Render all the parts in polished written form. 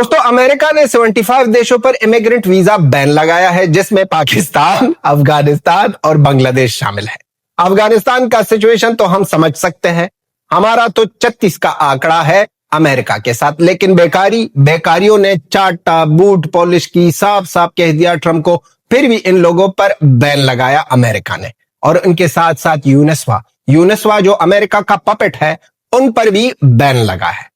दोस्तों, अमेरिका ने 75 देशों पर इमिग्रेंट वीजा बैन लगाया है, जिसमें पाकिस्तान, अफगानिस्तान और बांग्लादेश शामिल है। अफगानिस्तान का सिचुएशन तो हम समझ सकते हैं। हमारा तो 36 का आंकड़ा है अमेरिका के साथ, लेकिन बेकारियों ने चाटा बूट पॉलिश की, साफ साफ कह दिया ट्रंप को। फिर भी इन लोगों पर बैन लगाया अमेरिका ने, और उनके साथ साथ यूनेस्वा जो अमेरिका का पपेट है, उन पर भी बैन लगा है।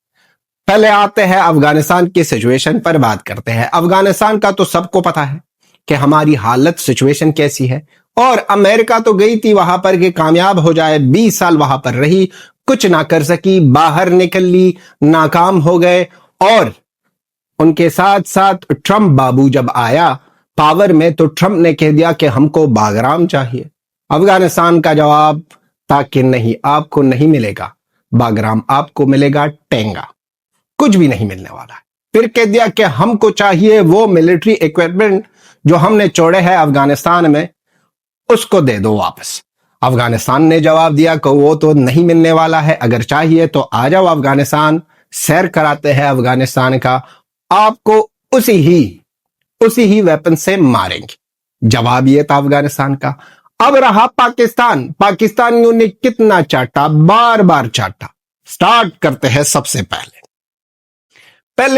पहले आते हैं अफगानिस्तान की सिचुएशन पर बात करते हैं। अफगानिस्तान का तो सबको पता है कि हमारी हालत सिचुएशन कैसी है, और अमेरिका तो गई थी वहां पर कि कामयाब हो जाए। 20 साल वहां पर रही, कुछ ना कर सकी, बाहर निकल ली, नाकाम हो गए। और उनके साथ साथ ट्रंप बाबू जब आया पावर में, तो ट्रंप ने कह दिया कि हमको बागराम चाहिए। अफगानिस्तान का जवाब था कि नहीं, आपको नहीं मिलेगा बागराम, आपको मिलेगा टेंगा, कुछ भी नहीं मिलने वाला है। फिर कह दिया कि हमको चाहिए वो मिलिट्री इक्विपमेंट जो हमने छोड़े हैं अफगानिस्तान में, उसको दे दो वापस। अफगानिस्तान ने जवाब दिया कि वो तो नहीं मिलने वाला है, अगर चाहिए तो आ जाओ अफगानिस्तान, सैर कराते हैं अफगानिस्तान का, आपको उसी ही वेपन से मारेंगे। जवाब ये था अफगानिस्तान का। अब रहा पाकिस्तानियों ने कितना चाटा, बार बार चाटा। स्टार्ट करते हैं सबसे पहले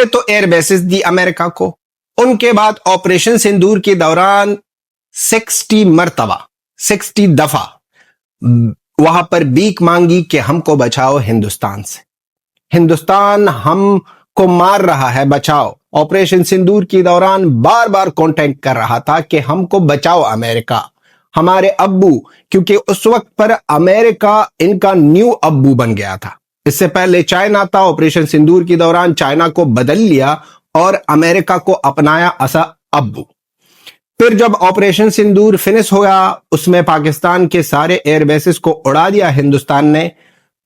तो एयर बेसिस दी अमेरिका को। उनके बाद ऑपरेशन सिंदूर के दौरान 60 दफा वहां पर भीख मांगी कि हमको बचाओ हिंदुस्तान से, हिंदुस्तान हमको मार रहा है, बचाओ। ऑपरेशन सिंदूर के दौरान बार बार कांटेक्ट कर रहा था कि हमको बचाओ अमेरिका, हमारे अब्बू, क्योंकि उस वक्त पर अमेरिका इनका न्यू अब्बू बन गया था। इससे पहले चाइना था, ऑपरेशन सिंदूर के दौरान चाइना को बदल लिया और अमेरिका को अपनाया असा अब्बू। फिर जब ऑपरेशन सिंदूर फिनिश हो गया, उसमें पाकिस्तान के सारे एयर बेसिस को उड़ा दिया हिंदुस्तान ने।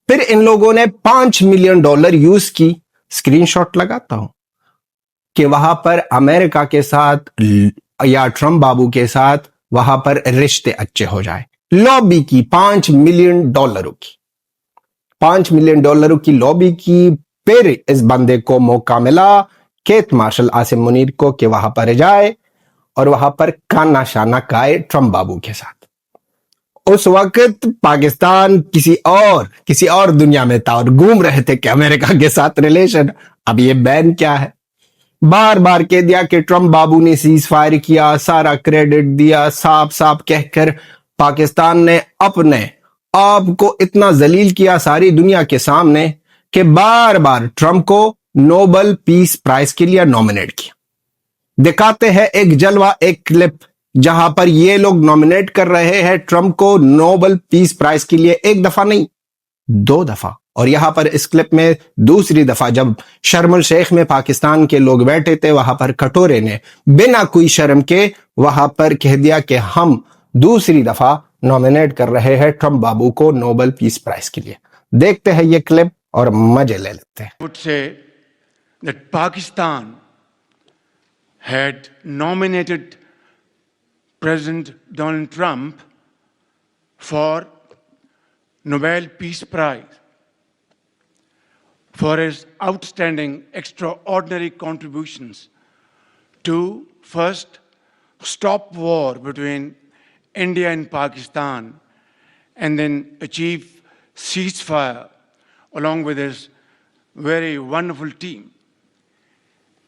फिर इन लोगों ने $5 मिलियन यूज की। स्क्रीनशॉट लगाता हूं कि वहां पर अमेरिका के साथ या ट्रंप बाबू के साथ वहां पर रिश्ते अच्छे हो जाए। लॉबी की $5 मिलियन की, $5 मिलियन की लॉबी की। फिर इस बंदे को मौका मिला, केत मार्शल आसिम मुनीर को, कि वहां पर जाए और वहां पर काना शाना खाए ट्रंप बाबू के साथ। उस वक्त पाकिस्तान किसी और दुनिया में था और घूम रहे थे कि अमेरिका के साथ रिलेशन। अब ये बैन क्या है? बार बार कह दिया कि ट्रंप बाबू ने सीज फायर किया, सारा क्रेडिट दिया, साफ साफ कहकर पाकिस्तान ने अपने आपको इतना जलील किया सारी दुनिया के सामने कि बार बार ट्रंप को नोबेल पीस प्राइज के लिए नॉमिनेट किया। दिखाते हैं एक जलवा, एक क्लिप, जहां पर ये लोग नॉमिनेट कर रहे हैं ट्रंप को नोबेल पीस प्राइज के लिए, एक दफा नहीं 2 दफा। और यहां पर इस क्लिप में दूसरी दफा जब शर्म शेख में पाकिस्तान के लोग बैठे थे, वहां पर कटोरे ने बिना कोई शर्म के वहां पर कह दिया कि हम दूसरी दफा नॉमिनेट कर रहे हैं ट्रंप बाबू को नोबेल पीस प्राइज के लिए। देखते हैं ये क्लिप और मजे ले लेते हैं। would say that Pakistan had nominated President Donald Trump for Nobel Peace Prize for his outstanding, extraordinary contributions to first stop war between India and Pakistan, and then achieve ceasefire along with his very wonderful team.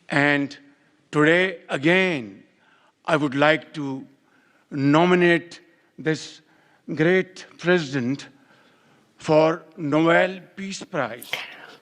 And today again, I would like to nominate this great president for Nobel Peace Prize.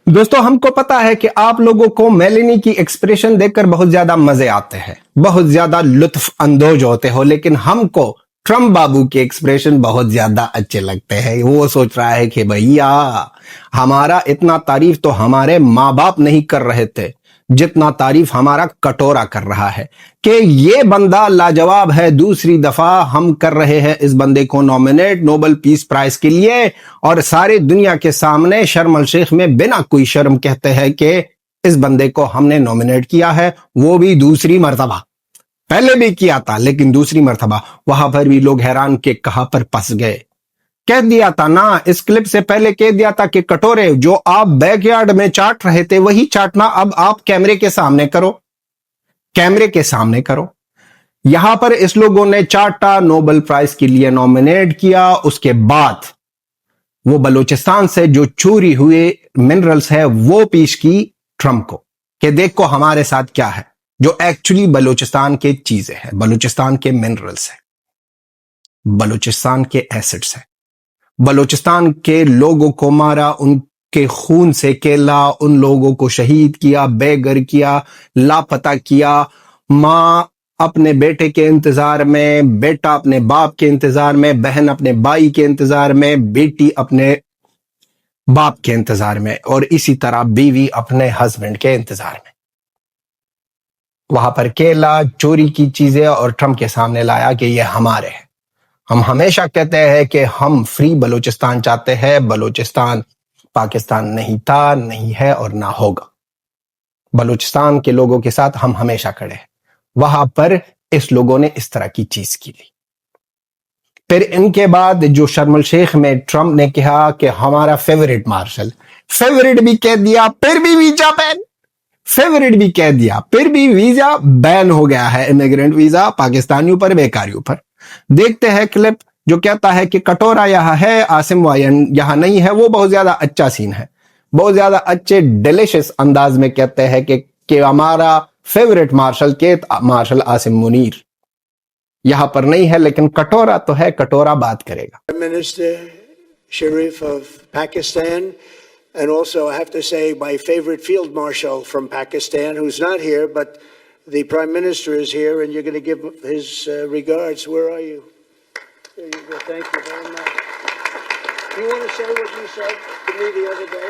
दोस्तों, हमको पता है कि आप लोगों को Meloni की expression देखकर बहुत ज्यादा मजे आते हैं, बहुत ज्यादा लुत्फ अंदोज होते हो, लेकिन हमको ट्रंप बाबू के एक्सप्रेशन बहुत ज्यादा अच्छे लगते हैं। वो सोच रहा है कि भैया, हमारा इतना तारीफ तो हमारे माँ बाप नहीं कर रहे थे जितना तारीफ हमारा कटोरा कर रहा है कि ये बंदा लाजवाब है। दूसरी दफा हम कर रहे हैं इस बंदे को नॉमिनेट नोबेल पीस प्राइज के लिए, और सारी दुनिया के सामने शर्म अल शेख में बिना कोई शर्म कहते हैं कि इस बंदे को हमने नॉमिनेट किया है, वो भी दूसरी मर्तबा। पहले भी किया था, लेकिन दूसरी मर्तबा। वहां पर भी लोग हैरान के कहां पर फंस गए। कह दिया था ना, इस क्लिप से पहले कह दिया था कि कटोरे जो आप बैकयार्ड में चाट रहे थे वही चाटना अब आप कैमरे के सामने करो, कैमरे के सामने करो। यहां पर इस लोगों ने चाटा, नोबेल प्राइज के लिए नॉमिनेट किया। उसके बाद वो बलूचिस्तान से जो चोरी हुए मिनरल्स है वो पेश की ट्रंप को कि देखो हमारे साथ क्या है, जो एक्चुअली बलूचिस्तान के चीजें हैं, बलूचिस्तान के मिनरल्स है, बलूचिस्तान के एसिड्स है, बलूचिस्तान के लोगों को मारा, उनके खून से केला, उन लोगों को शहीद किया, बेघर किया, लापता किया। मां अपने बेटे के इंतजार में, बेटा अपने बाप के इंतजार में, बहन अपने भाई के इंतजार में, बेटी अपने बाप के इंतजार में, और इसी तरह बीवी अपने हस्बैंड के इंतजार में। वहां पर केला, चोरी की चीजें, और ट्रंप के सामने लाया कि ये हमारे हैं। हम हमेशा कहते हैं कि हम फ्री बलूचिस्तान चाहते हैं। बलूचिस्तान पाकिस्तान नहीं था, नहीं है और ना होगा। बलूचिस्तान के लोगों के साथ हम हमेशा खड़े हैं। वहां पर इस लोगों ने इस तरह की चीज की ली। फिर इनके बाद जो शर्म शेख में ट्रंप ने कहा कि हमारा फेवरेट मार्शल, फेवरेट भी कह दिया, फिर भी वीजा बैन, फेवरेट भी कह दिया, फिर भी वीजा बैन हो गया है, इमिग्रेंट वीजा पाकिस्तानियों पर, बेकारियों पर। देखते हैं क्लिप जो कहता है कि कटोरा यहां है, आसिम वायन यहां नहीं है। वो बहुत ज्यादा अच्छा सीन है, बहुत ज्यादा अच्छे डिलिशियस अंदाज में कहते हैं कि हमारा फेवरेट मार्शल आसिम मुनीर यहां पर नहीं है, लेकिन कटोरा तो है, कटोरा बात करेगा। Prime Minister Sharif of Pakistan, and also I have to say my favorite field marshal from Pakistan, who's not here, but the Prime Minister is here, and you're going to give his regards. Where are you? There you go. Thank you very much. Do you want to say what you said to me the other day?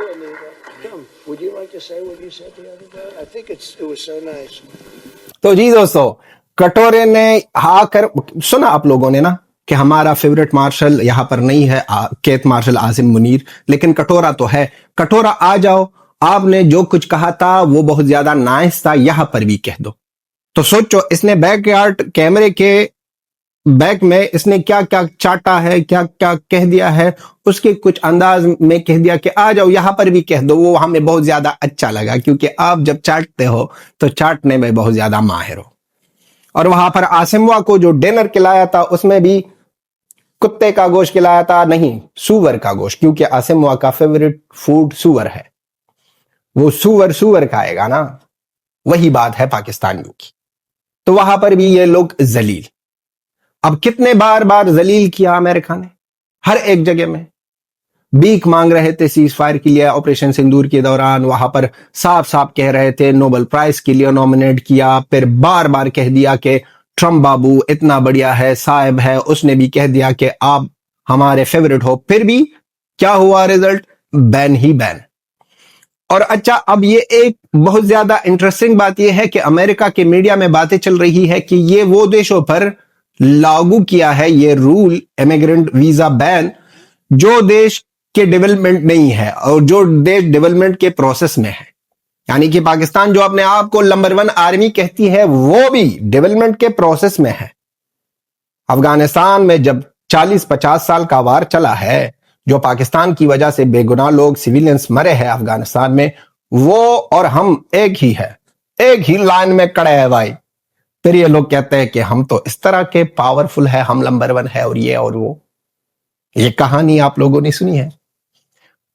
Come, would you like to say what you said the other day? I think it was so nice. तो जी दोस्तों, कटोरे ने आकर सुना आप लोगों ने ना कि हमारा फेवरेट मार्शल यहां पर नहीं है, केत मार्शल आसिम मुनीर, लेकिन कटोरा तो है। कटोरा आ जाओ, आपने जो कुछ कहा था वो बहुत ज्यादा नाइस था, यहां पर भी कह दो। तो सोचो, इसने बैकयार्ड कैमरे के बैक में इसने क्या क्या चाटा है, क्या क्या कह दिया है, उसके कुछ अंदाज में कह दिया कि आ जाओ यहां पर भी कह दो। वो हमें बहुत ज्यादा अच्छा लगा, क्योंकि आप जब चाटते हो तो चाटने में बहुत ज्यादा माहिर हो। और वहां पर आसिमवा को जो डिनर खिलाया था उसमें भी कुत्ते का गोश्त खिलाया था, नहीं सूअर का गोश्त, क्योंकि आसिमवा का फेवरेट फूड सूअर है। वो सूअर खाएगा ना, वही बात है पाकिस्तानियों की। तो वहां पर भी ये लोग जलील, अब कितने बार बार जलील किया अमेरिका ने, हर एक जगह में भीख मांग रहे थे सीज फायर के लिए। ऑपरेशन सिंदूर के दौरान वहां पर साफ साफ कह रहे थे नोबेल प्राइज के लिए नॉमिनेट किया, फिर बार बार कह दिया कि ट्रंप बाबू इतना बढ़िया है, साहिब है, उसने भी कह दिया कि आप हमारे फेवरेट हो। फिर भी क्या हुआ रिजल्ट? बैन ही बैन। और अच्छा, अब ये एक बहुत ज्यादा इंटरेस्टिंग बात यह है कि अमेरिका के मीडिया में बातें चल रही है कि ये वो देशों पर लागू किया है ये रूल, इमिग्रेंट वीजा बैन, जो देश के डेवलपमेंट नहीं है और जो देश डेवलपमेंट के प्रोसेस में है। यानी कि पाकिस्तान जो अपने आप को नंबर 1 आर्मी कहती है, वो भी डेवलपमेंट के प्रोसेस में है। अफगानिस्तान में जब 40-50 साल का वार चला है, जो पाकिस्तान की वजह से बेगुनाह लोग सिविलियंस मरे हैं अफगानिस्तान में, वो और हम एक ही है, एक ही लाइन में खड़े हैं भाई। फिर ये लोग कहते हैं कि हम तो इस तरह के पावरफुल है, हम नंबर 1 है और ये और वो। ये कहानी आप लोगों ने सुनी है।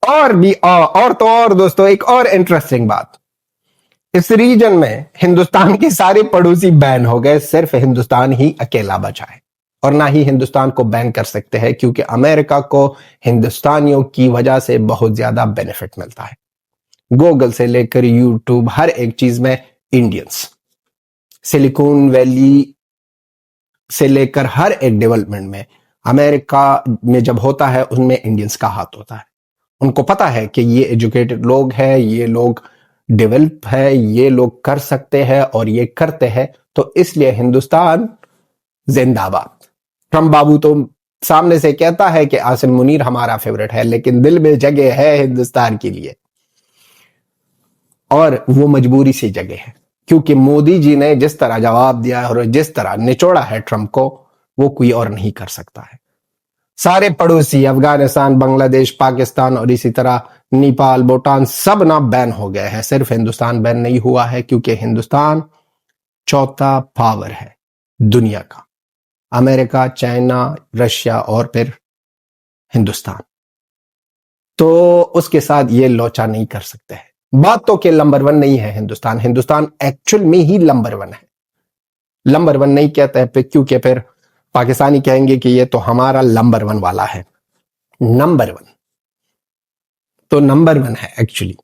और भी और तो और दोस्तों, एक और इंटरेस्टिंग बात, इस रीजन में हिंदुस्तान के सारे पड़ोसी बैन हो गए, सिर्फ हिंदुस्तान ही अकेला बचा है। और ना ही हिंदुस्तान को बैन कर सकते हैं, क्योंकि अमेरिका को हिंदुस्तानियों की वजह से बहुत ज्यादा बेनिफिट मिलता है। गूगल से लेकर यूट्यूब, हर एक चीज में इंडियंस, सिलिकॉन वैली से लेकर हर एक डेवलपमेंट में अमेरिका में जब होता है उसमें इंडियंस का हाथ होता है। उनको पता है कि ये एजुकेटेड लोग हैं, ये लोग डेवलप है, ये लोग कर सकते हैं और ये करते हैं, तो इसलिए हिंदुस्तान जिंदाबाद। ट्रंप बाबू तो सामने से कहता है कि आसिम मुनीर हमारा फेवरेट है, लेकिन दिल में जगह है हिंदुस्तान के लिए, और वो मजबूरी से जगह है, क्योंकि मोदी जी ने जिस तरह जवाब दिया और जिस तरह निचोड़ा है ट्रंप को, वो कोई और नहीं कर सकता है। सारे पड़ोसी अफगानिस्तान, बांग्लादेश, पाकिस्तान और इसी तरह नेपाल, भूटान सब ना बैन हो गए हैं। सिर्फ हिंदुस्तान बैन नहीं हुआ है क्योंकि हिंदुस्तान चौथा पावर है दुनिया का। अमेरिका, चाइना, रशिया और फिर हिंदुस्तान। तो उसके साथ ये लोचा नहीं कर सकते हैं। बात तो के नंबर 1 नहीं है हिंदुस्तान। हिंदुस्तान एक्चुअल में ही नंबर 1 है। नंबर 1 नहीं कहते हैं क्योंकि फिर पाकिस्तानी कहेंगे कि ये तो हमारा नंबर 1 वाला है। नंबर 1 तो नंबर 1 है एक्चुअली।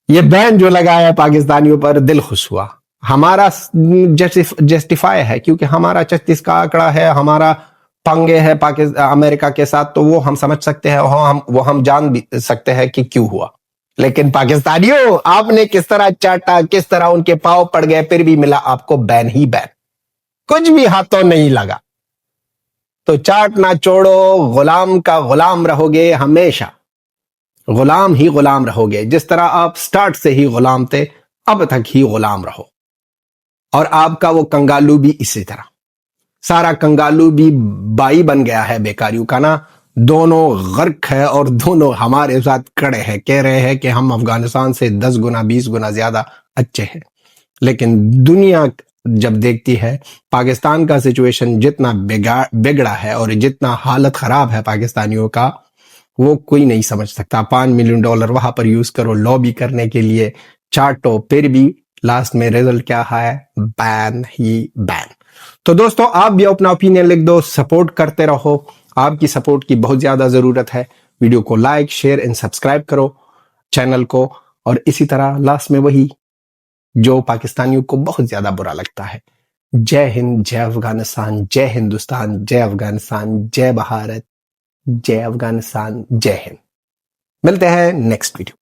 ये बैन जो लगाया है पाकिस्तानियों पर, दिल खुश हुआ। हमारा जस्टिफाई है क्योंकि हमारा 36 का आंकड़ा है, हमारा पंगे है पाकिस्तान अमेरिका के साथ, तो वो हम समझ सकते हैं, वो हम जान भी सकते हैं कि क्यों हुआ। लेकिन पाकिस्तानियों, आपने किस तरह चाटा, किस तरह उनके पांव पड़ गए, फिर भी मिला आपको बैन ही बैन, कुछ भी हाथों नहीं लगा। तो चाट ना छोड़ो, गुलाम का गुलाम रहोगे हमेशा, गुलाम ही गुलाम रहोगे। जिस तरह आप स्टार्ट से ही गुलाम थे, अब तक ही गुलाम रहो। और आपका वो कंगालू भी इसी तरह, सारा कंगालू भी बाई बन गया है बेकारियों का ना। दोनों गर्क है और दोनों हमारे साथ खड़े हैं, कह रहे हैं कि हम अफगानिस्तान से 10 गुना 20 गुना ज्यादा अच्छे हैं। लेकिन दुनिया जब देखती है पाकिस्तान का सिचुएशन जितना बिगड़ा है और जितना हालत खराब है पाकिस्तानियों का, वो कोई नहीं समझ सकता। $5 मिलियन वहां पर यूज करो लॉबी करने के लिए, चाटो, फिर भी लास्ट में रिजल्ट क्या है? बैन ही बैन। तो दोस्तों, आप भी अपना ओपिनियन लिख दो, सपोर्ट करते रहो। आपकी सपोर्ट की बहुत ज्यादा जरूरत है। वीडियो को लाइक, शेयर एंड सब्सक्राइब करो चैनल को। और इसी तरह लास्ट में वही जो पाकिस्तानियों को बहुत ज्यादा बुरा लगता है, जय हिंद, जय अफगानिस्तान, जय हिंदुस्तान, जय अफगानिस्तान, जय भारत, जय अफगानिस्तान, जय हिंद। मिलते हैं नेक्स्ट वीडियो।